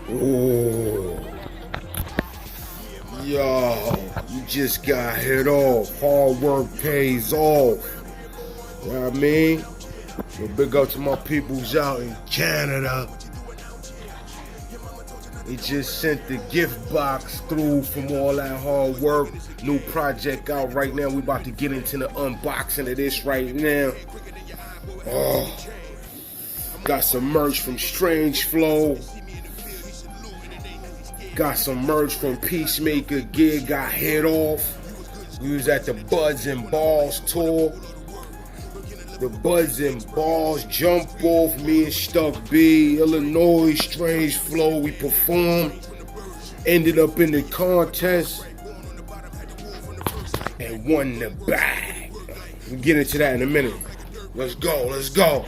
Ooh. Yo, you just got hit off. Hard work pays off. You know what I mean? So big up to my peoples out in Canada. They just sent the gift box through from all that hard work. New project out right now. We about to get into the unboxing of this right now. Oh, got some merch from Strange Flow. Got some merch from Peacemaker. Gig got hit off. We was at the Buds and Balls tour. The Buds and Balls jump off. Me and Stuck B, Illinois, Strange Flow. We performed. Ended up in the contest and won the bag. We'll get into that in a minute. Let's go, let's go.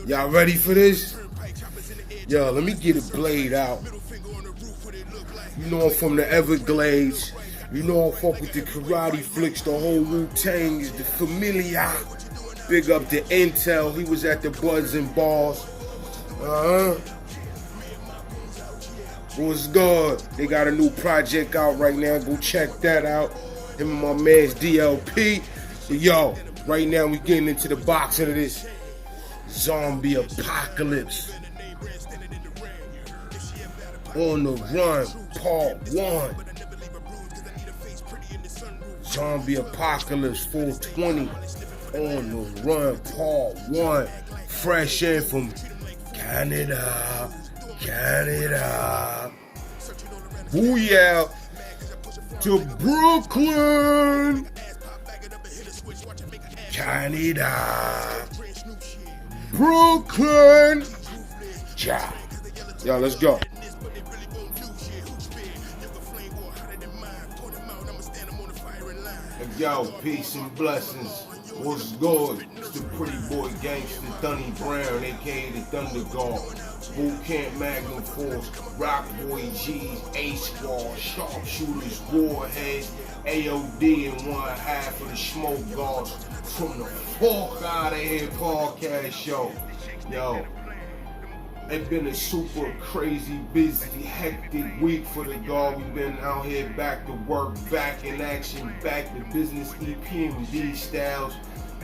Y'all ready for this? Yo, let me get a blade out. You know I'm from the Everglades. You know I fuck with the karate flicks, the whole Wu-Tang is the familiar. Big up to Intel, he was at the Buds and Balls. What's good? They got a new project out right now, go check that out. Him and my man's DLP. So yo, right now we getting into the boxing of this zombie apocalypse. On the Run, Part 1. Zombie Apocalypse 420. On the Run, Part 1. Fresh in from Canada. Booyah to Brooklyn. Canada. Brooklyn. Yeah. Yo, let's go. Yo, peace and blessings. What's good? It's the pretty boy gangster, Dunny Brown, aka the Thunder God. Boot Camp Magnum Force, Rock Boy G's, A-Squad, Sharpshooters, Warheads, AOD, and one half of the Smoke Guards from the Fuck Out of Here podcast show. Yo, it's been a super crazy, busy, hectic week for the Guard. We've been out here back to work, back in action, back to business, EPMD styles,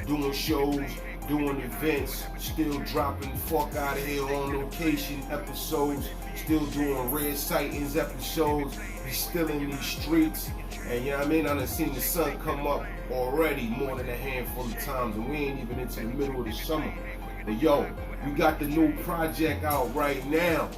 doing shows, doing events, still dropping Fuck Out of Here on location episodes, still doing Red Sightings episodes, still in these streets. And you know what I mean? I done seen the sun come up already more than a handful of times, and we ain't even into the middle of the summer. But yo, we got the new project out right now.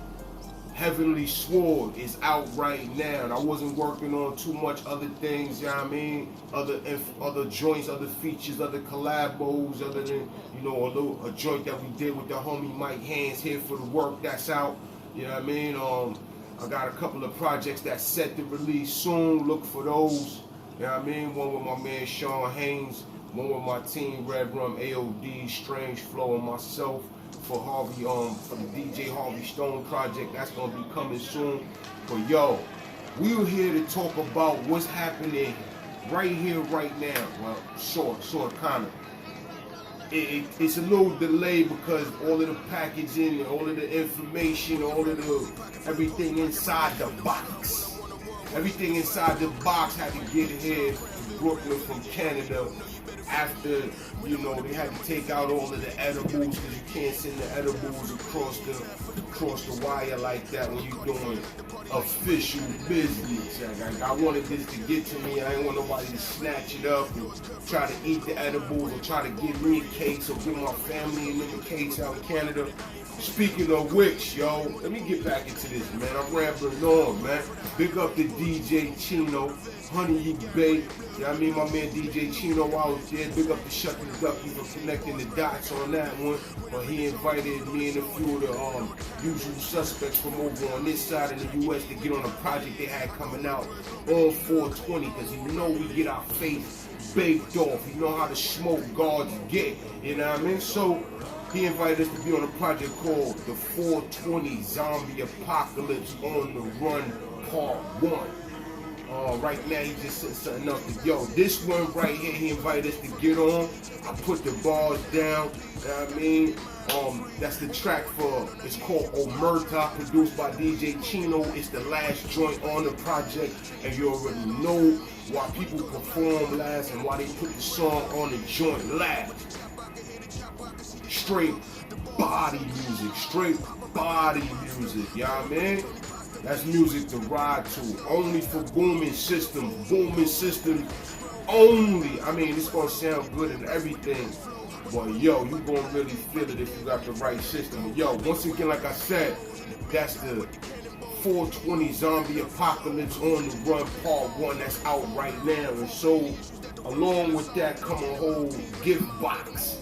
Heavenly Sword is out right now. And I wasn't working on too much other things, you know what I mean? Other joints, other features, other collabos, other than, you know, a joint that we did with the homie Mike Hands here for the work that's out. You know what I mean? I got a couple of projects that's set to release soon. Look for those. You know what I mean? One with my man Sean Haynes. One with my team, Red Rum, AOD, Strange Flow, and myself for Harvey, for the DJ Harvey Stone project. That's gonna be coming soon. But yo, we're here to talk about what's happening right here, right now. Well, sort of, kind of. It's a little delayed because all of the packaging, all of the information, all of the everything inside the box. Everything inside the box had to get here to Brooklyn from Canada. After, you know, they had to take out all of the edibles because you can't send the edibles across the wire like that when you're doing official business. I wanted this to get to me. I didn't want nobody to snatch it up and try to eat the edibles or try to give me a case or give my family a case out in Canada. Speaking of which, yo, let me get back into this, man. I'm rambling on, man. Big up to DJ Chino, Honey You Bake. You know what I mean? My man DJ Chino out there. Big up to Shuck the Ducky for connecting the dots on that one. But he invited me and a few of the usual suspects from over on this side of the U.S. to get on a project they had coming out on 420. Because you know we get our face baked off. You know how the Smoke Guards get. You know what I mean? So he invited us to be on a project called the 420 Zombie Apocalypse on the Run Part 1. Right now he just said something else. Yo, this one right here, he invited us to get on. I put the bars down, you know what I mean? That's the track for, it's called Omerta, produced by DJ Chino. It's the last joint on the project, and you already know why people perform last and why they put the song on the joint last. Straight body music, you know what I mean? That's music to ride to, only for booming systems only. I mean, it's gonna sound good and everything, but yo, you gonna really feel it if you got the right system. And yo, once again, like I said, that's the 420 Zombie Apocalypse on the Run Part 1 that's out right now. And so, along with that come a whole gift box.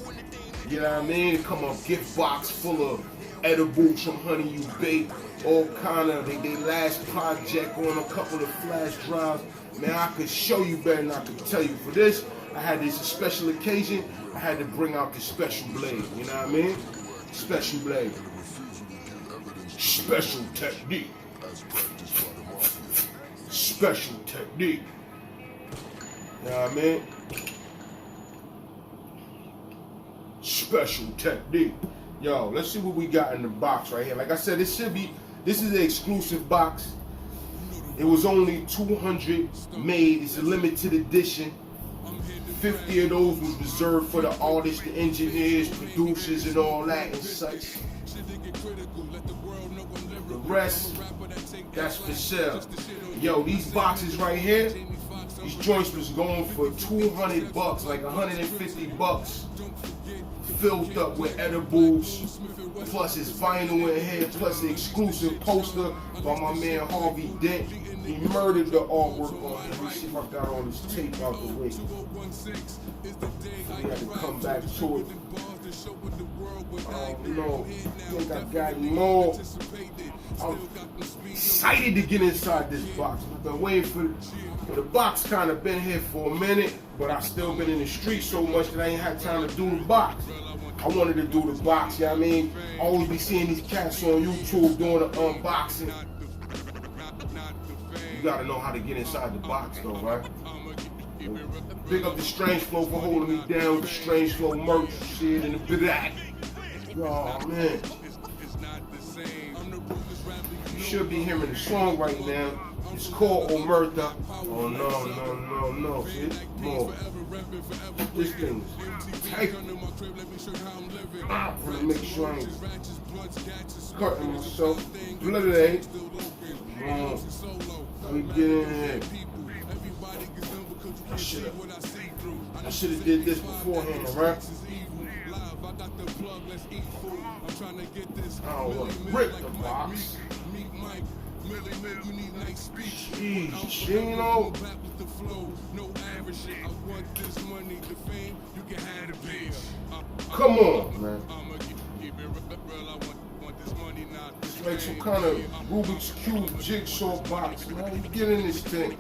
You know what I mean? It come a gift box full of edibles from Honey You Bake, all kind of they last project on a couple of flash drives. Man, I could show you better than I could tell you. For this, I had this special occasion. I had to bring out the special blade. You know what I mean? Special blade. Special technique. Special technique. You know what I mean? Special technique. Yo, let's see what we got in the box right here. Like I said, this is an exclusive box. It was only 200 made. It's a limited edition. 50 of those was reserved for the artists, the engineers, producers, and all that and such. The rest, that's for sale. Yo, these boxes right here, these joints was going for 200 bucks, like 150 bucks. Filled up with edibles, plus his vinyl in here, plus the exclusive poster by my man Harvey Dent. He murdered the artwork on it. Let me see if I got all this tape out the way. We had to come back to it. Oh no, I think I got more. I'm excited to get inside this box. I've been waiting for the box. Kind of been here for a minute, but I still been in the street so much that I ain't had time to do the box. I wanted to do the box, you know what I mean? I always be seeing these cats on YouTube doing the unboxing. You gotta know how to get inside the box though, right? Big up the Strange Flow for holding me down. The Strange Flow merch, shit in the back. Oh man. You should be hearing the song right now. It's called Omerta. Oh no. See? More. This thing is tight. I wanna make sure I ain't cutting myself. Bloody. Let me get in here. I should have did this beforehand, right? I don't want to rip the box. Jeez, Chino. Come on, man. It's like some kind of Rubik's Cube jigsaw box, man. You get in this thing.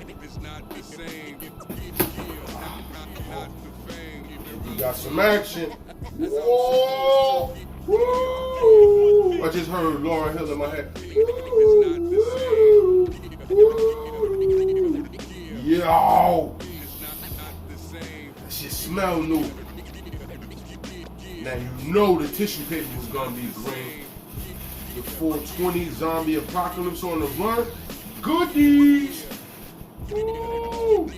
You got some action. Whoa! Woo! I just heard Lauryn Hill in my head. Woo! Woo! Yo! That shit smell new. Now you know the tissue paper was gonna be green. The 420 Zombie Apocalypse on the Run. Goodies! Woo!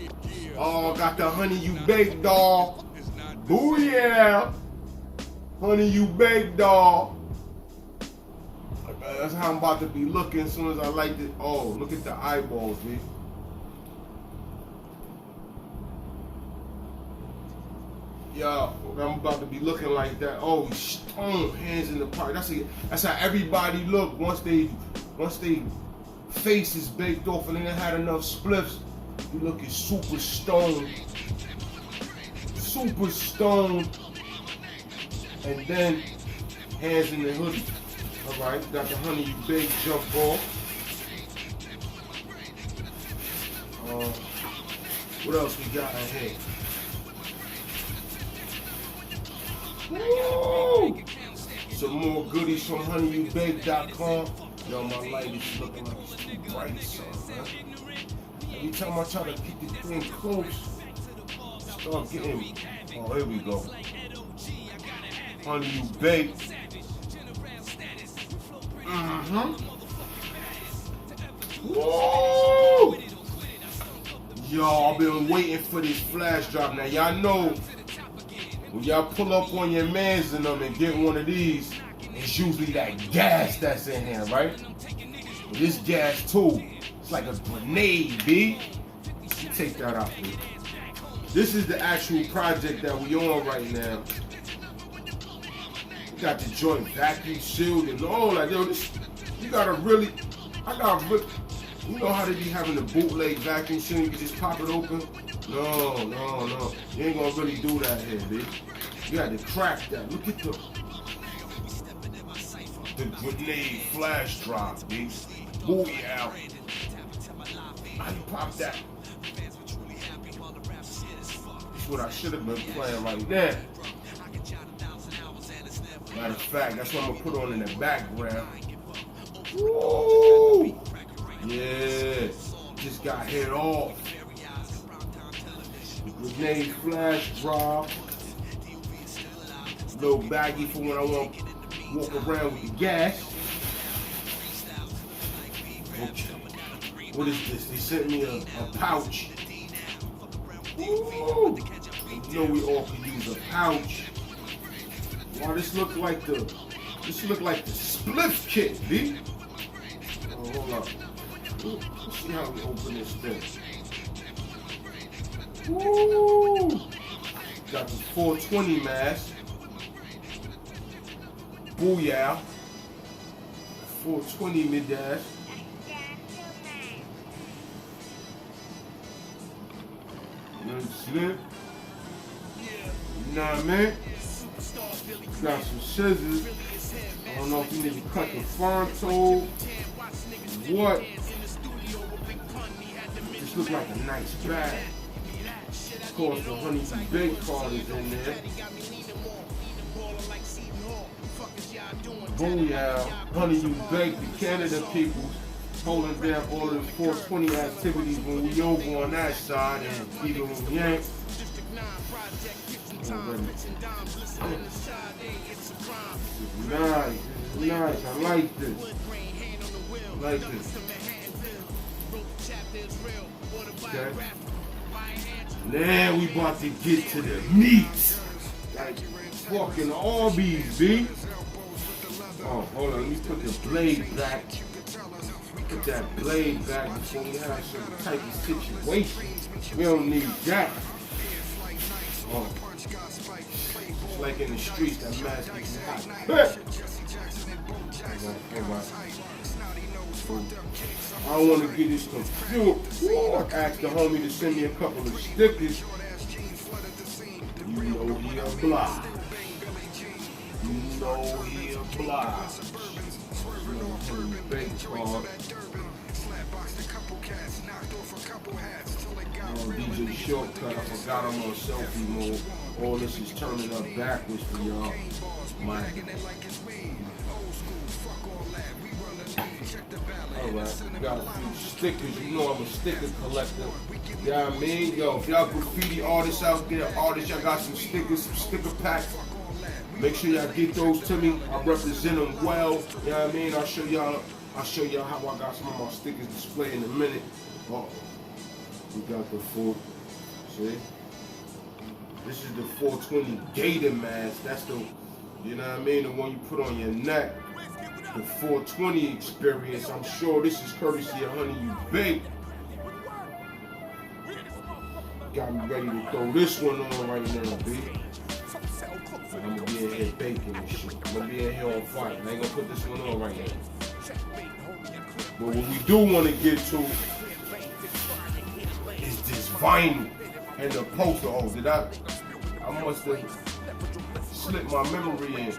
Oh, got the Honey You Bake doll. Booyah! Honey You Bake doll. That's how I'm about to be looking as soon as I like it. Oh, look at the eyeballs, B. Yo, I'm about to be looking like that. Oh, stone, hands in the pocket. That's how everybody look once they face is baked off and then they had enough spliffs. You looking super stoned. Super stoned. And then hands in the hoodie. Alright, got the Honey You Bake jump ball. What else we got in here? Woo! Some more goodies from honeyoubake.com. Yo, my light is looking like it's too bright, son, man. Every time I try to get this thing close, start getting, oh, here we go. Honey, you baked. Woo! Yo, I've been waiting for this flash drop. Now, y'all know, when y'all pull up on your mans and them and get one of these, it's usually that gas that's in here, right? But this gas too, it's like a grenade, B. You take that out, B. This is the actual project that we on right now. We got the joint vacuum sealed and all that. Yo, this, you gotta really, you know how they be having the bootleg vacuum seal, you can just pop it open? No. You ain't gonna really do that here, B. You got to crack that. Look at the grenade flash drop, B. Booyah. How you pop that? That's what I should have been playing right there. Matter of fact, that's what I'm gonna put on in the background. Woo! Yeah, just got hit off. The grenade flash drop. Little baggy for when I want to walk around with the gas. Okay. What is this? They sent me a pouch. Ooh. You know we all can use a pouch. Wow, this look like the spliff kit, B. Oh, hold up. Let's see how we open this thing. Woo! Got the 420 mask. Booyah. 420 mid-dash. You understand? You know what I mean? Got some scissors. I don't know if you need to cut the frontal. What? This looks like a nice bag. Of course, the Honey You Baked card is in there. Booyah, Honey You Baked, the Canada people holding down all of the 420 activities when we over on that side, and even when we ain't. Nice, I like this. Okay. Now we about to get to the meat. Like fucking Arby's, B. Oh, hold on, let me put the blade back. Put that blade back before we have some type of situation. We don't need that. Oh. It's like in the streets, that mask is hot. I don't want to get this confused. I asked the homie to send me a couple of stickers. You know he a block. You know he a block. DJ Shortcut, I forgot I'm on selfie mode. All this is turning up backwards for y'all. Alright, we got a few stickers. You know I'm a sticker collector. You know what I mean? Yo, if y'all graffiti artists out there, y'all got some stickers, some sticker packs, make sure y'all get those to me. I represent them well. You know what I mean? I'll show y'all how I got some of my stickers displayed in a minute. Oh, we got the 4. See? This is the 420 Gator mask. That's the, you know what I mean? The one you put on your neck. The 420 experience. I'm sure this is courtesy of Honey You Baked. Got me ready to throw this one on right now, B. And I'm gonna be in here baking and shit. I'm gonna be in here on fire. I ain't gonna put this one on right now. But what we do want to get to is this vinyl and the poster. Oh, I must have slipped my memory and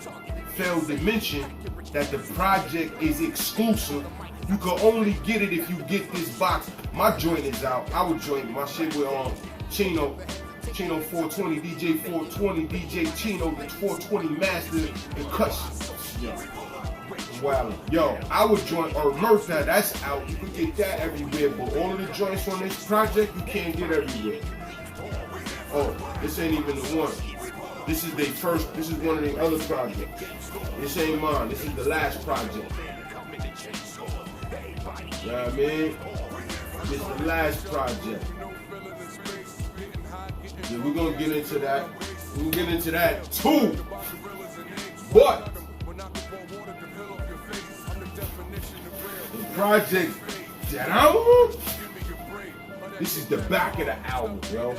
failed to mention that the project is exclusive. You can only get it if you get this box. My joint is out. Our joint, my shit with Chino 420, DJ 420, DJ Chino, the 420 master and cuts. Yeah. wildin'. Yo, our joint, or Murtha, that's out. You can get that everywhere, but all of the joints on this project, you can't get everywhere. Oh, this ain't even the one. This is this is one of the other projects. This ain't mine, this is the last project. You know what I mean? This is the last project. Yeah, we're gonna get into that. We're gonna get into that too. But the project that album, this is the back of the album, yo.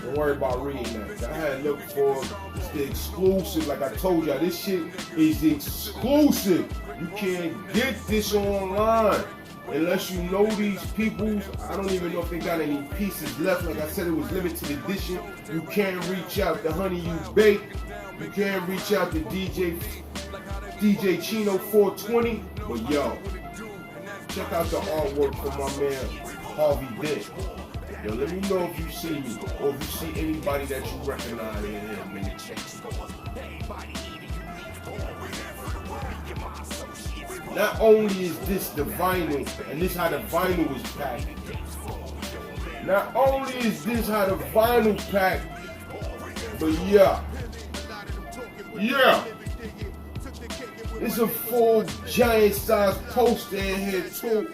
Don't worry about reading that. I had to look for it's the exclusive. Like I told y'all, this shit is exclusive. You can't get this online unless you know these people. I don't even know if they got any pieces left. Like I said, it was limited edition. You can't reach out to Honey You Bake. You can't reach out to DJ Chino 420. But yo, check out the artwork from my man Harvey Dent. Yo, let me know if you see me or if you see anybody that you recognize in here, man. Not only is this the vinyl, and this how the vinyl is packed. Not only is this how the vinyl packed, but yeah. It's a full giant size poster in here too.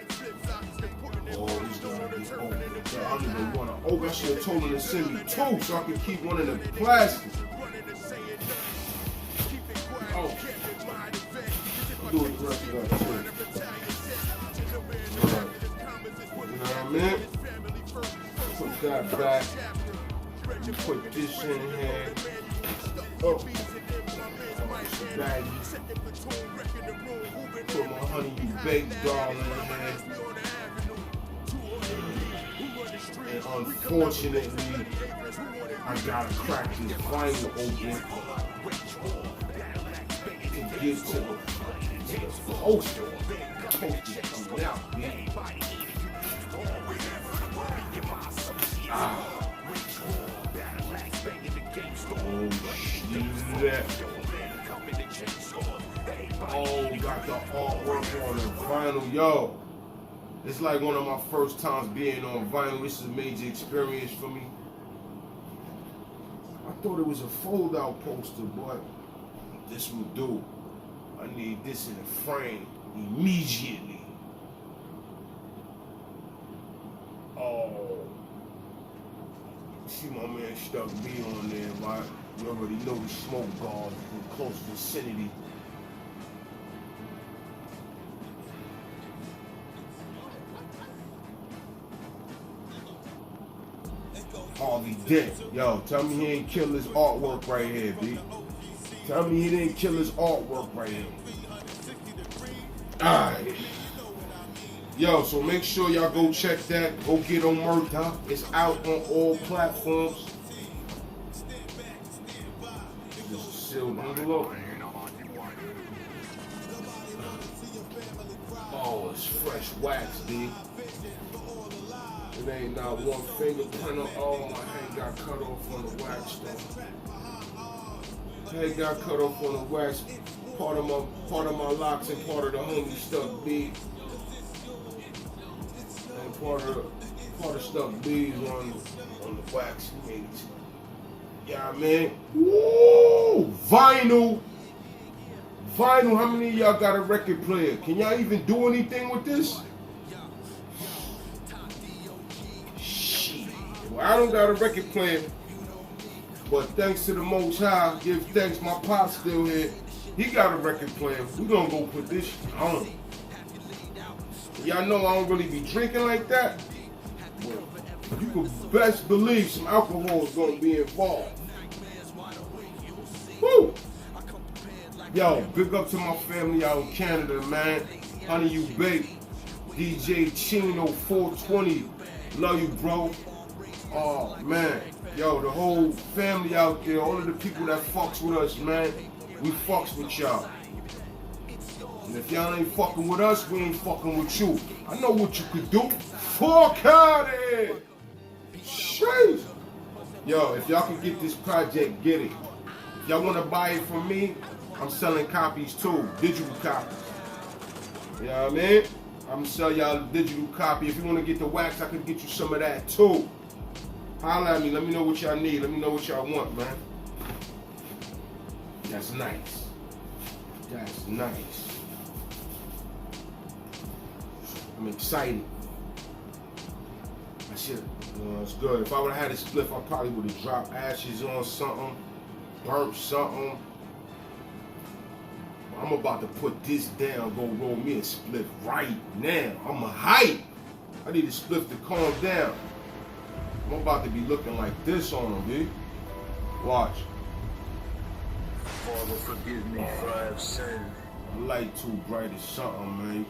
Oh, this gonna be open. I don't even want to open. I should have told him to send me two so I could keep one in the plastic. Oh. Do it correctly up too. Alright. You know what I mean? Put that back. You put this in here. Oh. Baggy. Put my Honey You Bake doll in here. And unfortunately, I gotta crack this vinyl open to get to the poster. The poster's coming out, man. Oh, shit. Oh, got the artwork on the vinyl. Yo, it's like one of my first times being on vinyl. This is a major experience for me. I thought it was a fold-out poster, but this will do. I need this in the frame immediately. Oh. See my man Stuck B on there, right? You already know the smoke guard in close vicinity. Harvey Dent. Yo, tell me he ain't kill his artwork right here, B. Tell me he didn't kill his artwork right here. Alright. Yo, so make sure y'all go check that. Go get on Murtha. It's out on all platforms. Just a sealed envelope. Oh, it's fresh wax, D. It ain't not one fingerprint on. Oh, my hand got cut off on the wax though. Head got cut off on the wax. Part of my locks and part of the homie Stuck B. And part of Stuck B's on the wax he made. Yeah, man. Woo! Vinyl. How many of y'all got a record player? Can y'all even do anything with this? Well, I don't got a record player, but thanks to the Most High, give thanks, my pop's still here. He got a record player. We gonna go put this shit on. Y'all know I don't really be drinking like that. Well, you can best believe some alcohol is gonna be involved. Woo! Yo, big up to my family out in Canada, man. Honey You Bake, DJ Chino 420. Love you, bro. Oh, man. Yo, the whole family out there, all of the people that fucks with us, man, we fucks with y'all. And if y'all ain't fucking with us, we ain't fucking with you. I know what you could do. Fuck out of here. Shit. Yo, if y'all can get this project, get it. If y'all want to buy it from me, I'm selling copies too, digital copies. You know what I mean? I'm gonna sell y'all a digital copy. If you wanna get the wax, I can get you some of that too. Holla at me, let me know what y'all need, let me know what y'all want, man. That's nice. That's nice. I'm excited. That shit, it's good. If I would've had a spliff, I probably would've dropped ashes on something, burnt something. I'm about to put this down, go roll me a spliff right now. I'm a hype. I need a spliff to calm down. I'm about to be looking like this on him, B. Watch. Father, forgive me for I have sinned. The light too bright or something, man.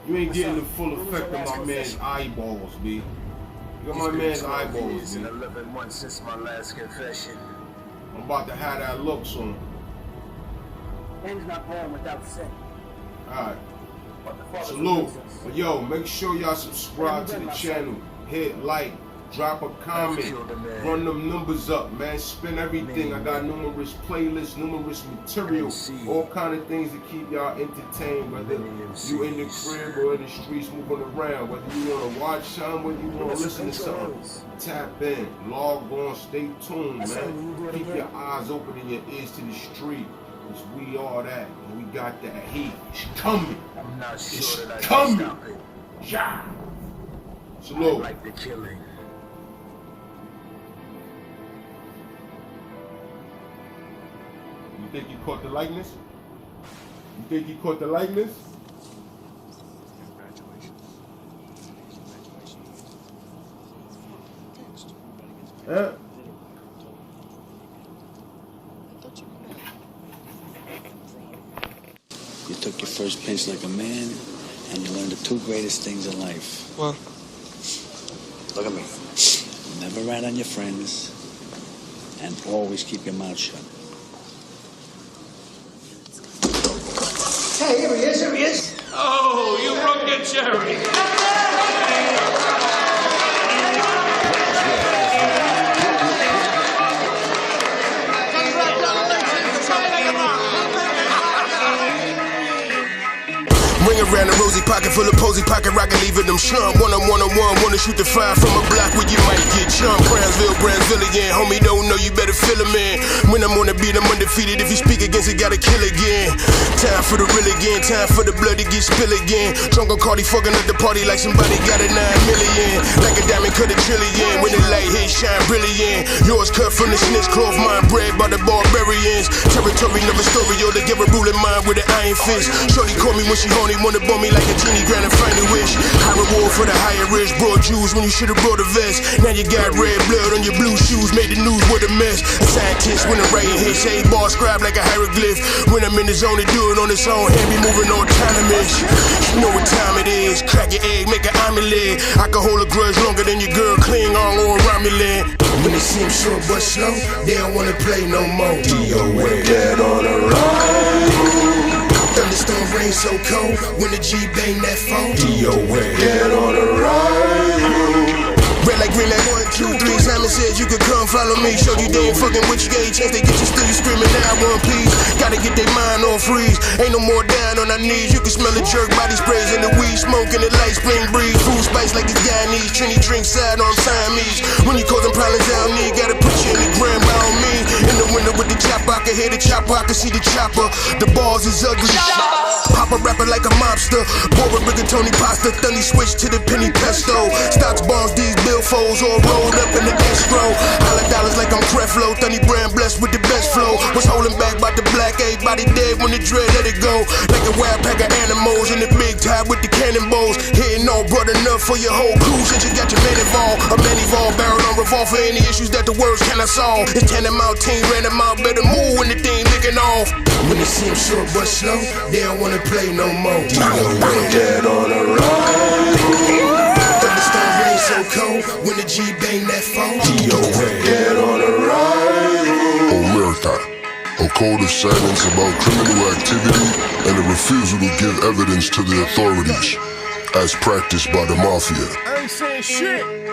You ain't getting the full effect of my man's eyeballs, B. You got my man's eyeballs, B. 11 months since my last confession. I'm about to have that looks on. Man's not born without sin. Alright. Salute. But yo, make sure y'all subscribe to the channel. Hit like. Drop a comment, run them numbers up, man. Spin everything. I got numerous playlists, numerous material, all kind of things to keep y'all entertained. Whether you in the crib or in the streets moving around, whether you want to watch something, whether you want to listen to something, tap in, log on, stay tuned, man. Keep your eyes open and your ears to the street. Cause we are that, and we got that heat. It's coming. I'm not sure it's that I coming. can stop it. Yeah. Salute. I like the killing. You think you caught the likeness? You think you caught the likeness? Huh? You took your first pinch like a man, and you learned the two greatest things in life. Well, Look at me. Never rat on your friends, and always keep your mouth shut. Hey, here he is, here he is. oh, you broke your cherry. Ring around the rosy pocket full of posy pocket rocket, leaving them slum. One-on-one, wanna shoot the fire from a block where you might get jumped. Brownsville again, homie don't know you better fill him in. When I'm on the beat, I'm undefeated. If you speak against it, gotta kill again. Time for the real again, time for the blood to get spill again. Drunk on Cardi, fucking up the party like somebody got a 9 million. Like a diamond cut a trillion. When the light hit, shine brilliant. Yours cut from the snitch cloth, mine bred by the barbarians. Territory, never story, yo, they give a ruling mind with an iron fist. Shorty call me when she horny, wanna bump me like a genie, grant a final wish. High reward for the higher risk. Broad Jews when you should've brought a vest. Now you got red blood on your blue shoes, made the news, what a mess. A scientist when I'm writing hits, a bar scribe like a hieroglyph. When I'm in the zone to do it on its own, hand me moving autonomous. You know what time it is, crack your egg, make an omelet. I can hold a grudge longer than your girl, cling on or Romulan. When it seems short but slow, they don't wanna play no more. DOA, dead on the run. Thunderstorm rain so cold when the G bang that phone. DOA, dead on the ride. Red like green like 1, 2, 3. Simon says you could come follow me. Showed you they ain't fucking with you. Gave chance they get you still. You screaming now one piece. Gotta get their mind on freeze. Ain't no more down on our knees. You can smell the jerk body sprays in the weed smoke and the light spring breeze. Food spice like the guy needs. Trini drink side on Siamese. When you causing problems I don't need, gotta put you in the ground by on me. In the window with the chopper, I can hear the chopper, I can see the chopper. The balls is ugly. Pop a rapper like a mobster. Boy with rigatoni pasta. Thunny switch to the penny pesto. Stocks, bonds, these billfolds all rolled up in the escrow. Holla dollars like I'm Creflo. Thunny brand blessed with the best flow. Was holding back by the black, everybody dead when the dread let it go. Like a wild pack of animals in the big tide with the cannonballs. Hitting all broad enough for your whole crew since you got your man involved. A man evolved, barrel on revolve for any issues that the words cannot solve. It's 10 out, team ran them out, better move when the thing licking off. When it seems short but slow, they don't wanna play no more. DOA, dead on the run. Thunderstorm rain so cold when the G bang that phone. DOA, dead on the run. Omerta, a code of silence about criminal activity and a refusal to give evidence to the authorities, as practiced by the mafia. I ain't saying shit.